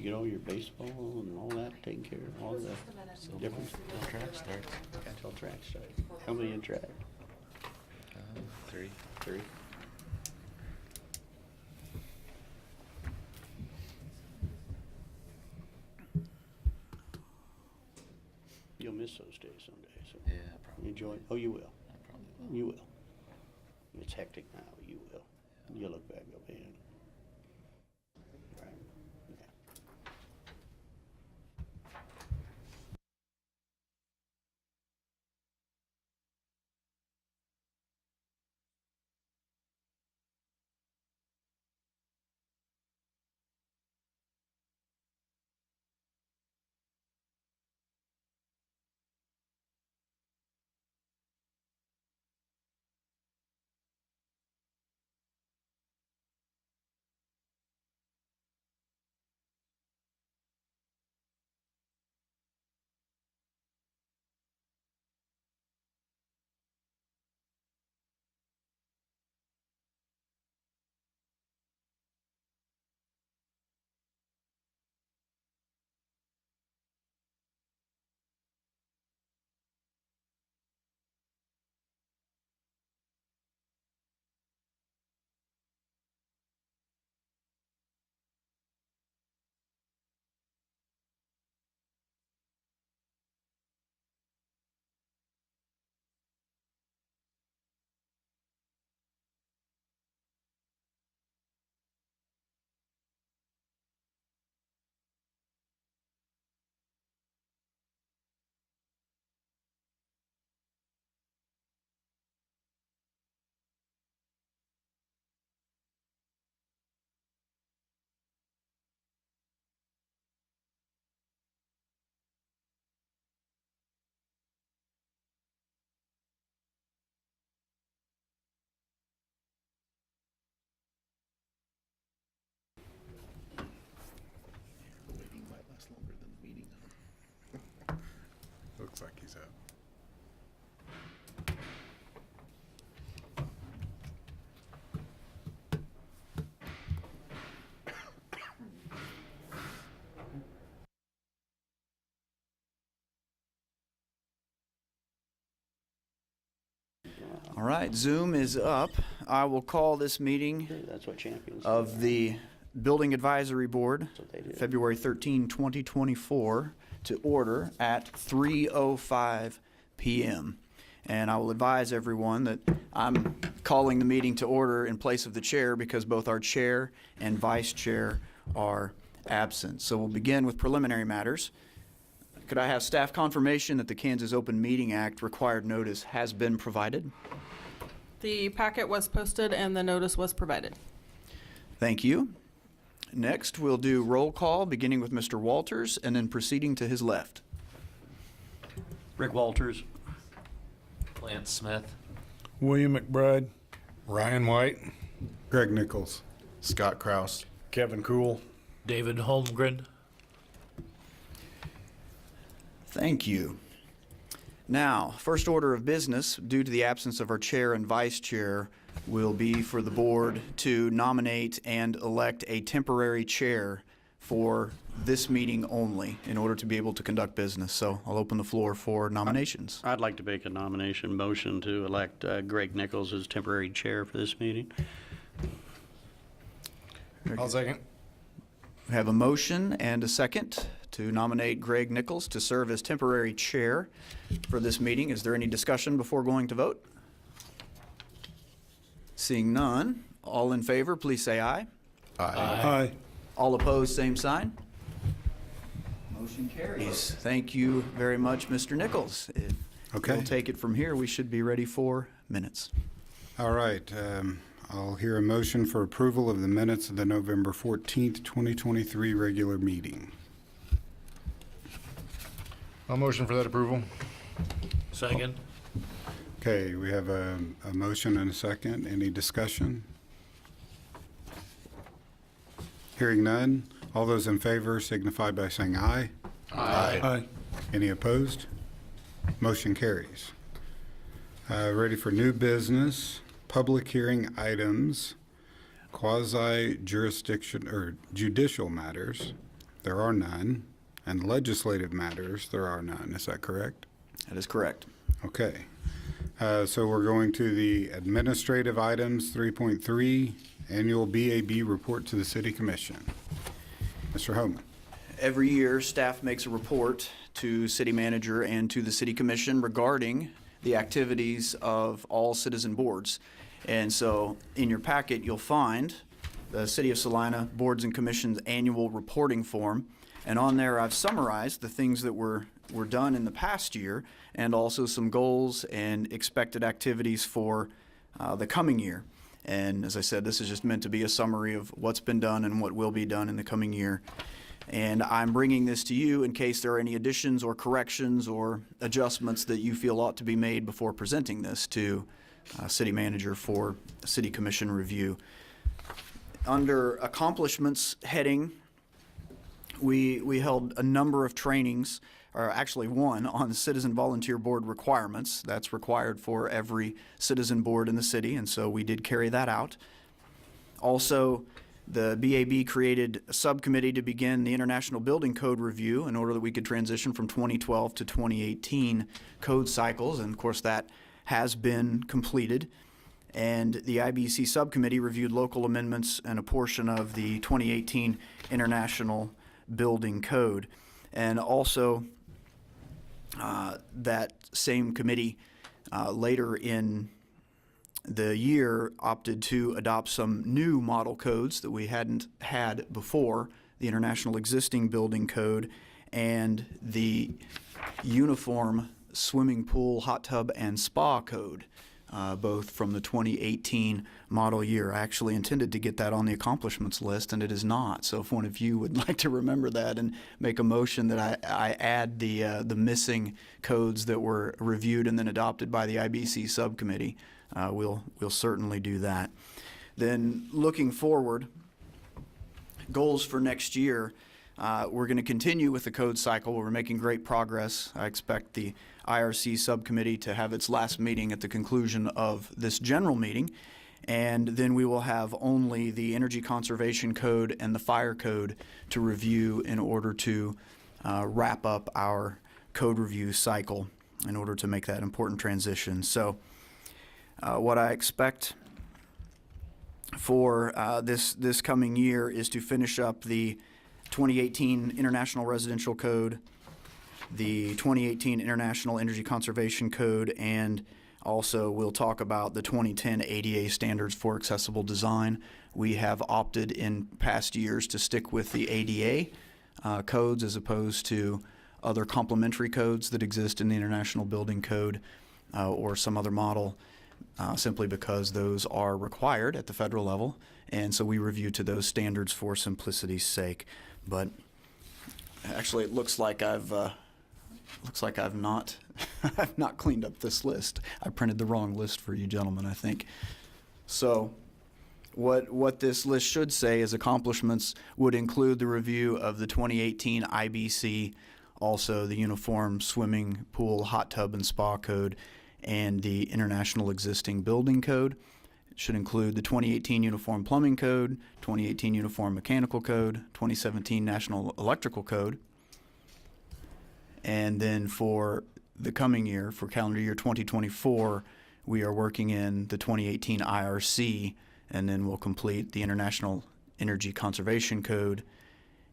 get all your baseball and all that taken care of, all the different Till track starts. till track starts? How many in track? 3. 3? You'll miss those days someday, so Yeah, probably. enjoy it. Oh, you will. I probably will. You will. It's hectic now, but you will. You'll look back, go, man. Right. Yeah. Meeting might last longer than the meeting. Looks like he's out. All right, Zoom is up. I will call this meeting That's what champions of the Building Advisory Board, That's what they do. February 13, 2024, to order at 3:05 p.m. And I will advise everyone that I'm calling the meeting to order in place of the chair because both our chair and vice chair are absent. So we'll begin with preliminary matters. Could I have staff confirmation that the Kansas Open Meeting Act required notice has been provided? The packet was posted and the notice was provided. Thank you. Next, we'll do roll call, beginning with Mr. Walters and then proceeding to his left. Rick Walters. Lance Smith. William McBride. Ryan White. Greg Nichols. Scott Kraus. Kevin Cool. David Holmgren. Thank you. Now, first order of business, due to the absence of our chair and vice chair, will be for the board to nominate and elect a temporary chair for this meeting only in order to be able to conduct business. So I'll open the floor for nominations. I'd like to make a nomination motion to elect Greg Nichols as temporary chair for this meeting. I'll second. We have a motion and a second to nominate Greg Nichols to serve as temporary chair for this meeting. Is there any discussion before going to vote? Seeing none, all in favor, please say aye. Aye. All opposed, same sign. Motion carries. Thank you very much, Mr. Nichols. If Okay. you'll take it from here, we should be ready for minutes. All right. I'll hear a motion for approval of the minutes of the November 14th, 2023 regular meeting. I'll motion for that approval. Second. Okay, we have a motion and a second. Any discussion? Hearing none. All those in favor signify by saying aye. Aye. Any opposed? Motion carries. Ready for new business, public hearing items, quasi-jurisdiction or judicial matters. there are none. And legislative matters, there are none. Is that correct? That is correct. Okay. So we're going to the administrative items, 3.3, annual BAB report to the City Commission. Mr. Homan. Every year, staff makes a report to city manager and to the city commission regarding the activities of all citizen boards. And so in your packet, you'll find the City of Salina Boards and Commissions annual reporting form. And on there, I've summarized the things that were done in the past year and also some goals and expected activities for the coming year. And as I said, this is just meant to be a summary of what's been done and what will be done in the coming year. And I'm bringing this to you in case there are any additions or corrections or adjustments that you feel ought to be made before presenting this to city manager for city commission review. Under accomplishments heading, we held a number of trainings, or actually one, on the citizen volunteer board requirements. That's required for every citizen board in the city, and so we did carry that out. Also, the BAB created a subcommittee to begin the International Building Code review in order that we could transition from 2012 to 2018 code cycles, and of course that has been completed. And the IBC subcommittee reviewed local amendments and a portion of the 2018 International Building Code. And also, that same committee later in the year opted to adopt some new model codes that we hadn't had before, the International Existing Building Code and the Uniform Swimming Pool, Hot Tub, and Spa Code, both from the 2018 model year. I actually intended to get that on the accomplishments list, and it is not. So if one of you would like to remember that and make a motion that I add the missing codes that were reviewed and then adopted by the IBC subcommittee, we'll certainly do that. Then looking forward, goals for next year, we're going to continue with the code cycle. We're making great progress. I expect the IRC subcommittee to have its last meeting at the conclusion of this general meeting, and then we will have only the Energy Conservation Code and the Fire Code to review in order to wrap up our code review cycle in order to make that important transition. So what I expect for this coming year is to finish up the 2018 International Residential Code, the 2018 International Energy Conservation Code, and also we'll talk about the 2010 ADA standards for accessible design. We have opted in past years to stick with the ADA codes as opposed to other complementary codes that exist in the International Building Code or some other model, simply because those are required at the federal level, and so we review to those standards for simplicity's sake. But actually, it looks like I've not I've not cleaned up this list. I printed the wrong list for you gentlemen, I think. So what this list should say is accomplishments would include the review of the 2018 IBC, also the Uniform Swimming Pool, Hot Tub, and Spa Code, and the International Existing Building Code. It should include the 2018 Uniform Plumbing Code, 2018 Uniform Mechanical Code, 2017 National Electrical Code. And then for the coming year, for calendar year 2024, we are working in the 2018 IRC, and then we'll complete the International Energy Conservation Code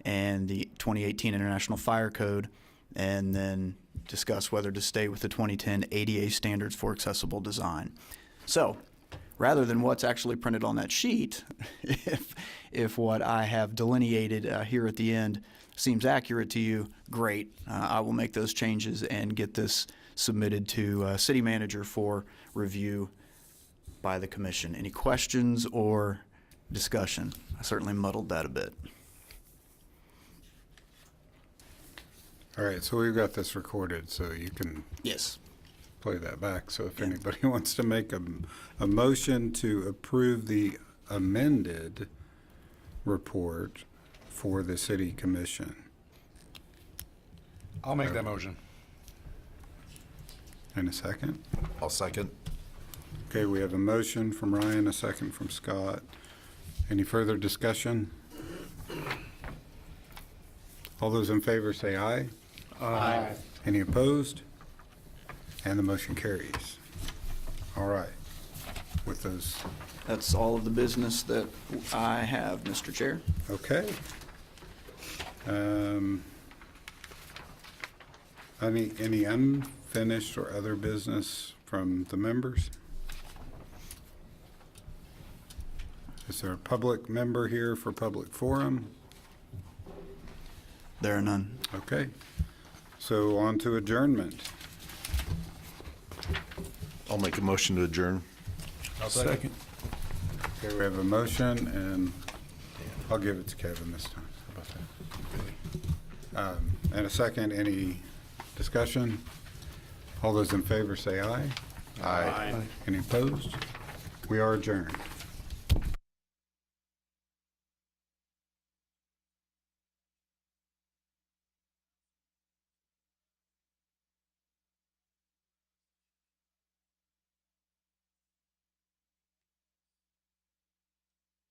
and the 2018 International Fire Code, and then discuss whether to stay with the 2010 ADA standards for accessible design. So, rather than what's actually printed on that sheet, if what I have delineated here at the end seems accurate to you, great. I will make those changes and get this submitted to city manager for review by the commission. Any questions or discussion? I certainly muddled that a bit. All right, so we've got this recorded, so you can Yes. play that back. So if anybody wants to make a motion to approve the amended report for the city commission. I'll make that motion. In a second. I'll second. Okay, we have a motion from Ryan, a second from Scott. Any further discussion? All those in favor say aye. Aye. Any opposed? And the motion carries. All right. With those, That's all of the business that I have, Mr. Chair. okay. Any unfinished or other business from the members? Is there a public member here for public forum? There are none. Okay. So on to adjournment. I'll make a motion to adjourn. Second. Okay, we have a motion, and I'll give it to Kevin this time. How about that? And a second, any discussion? All those in favor say aye. Aye. Any opposed? We are adjourned.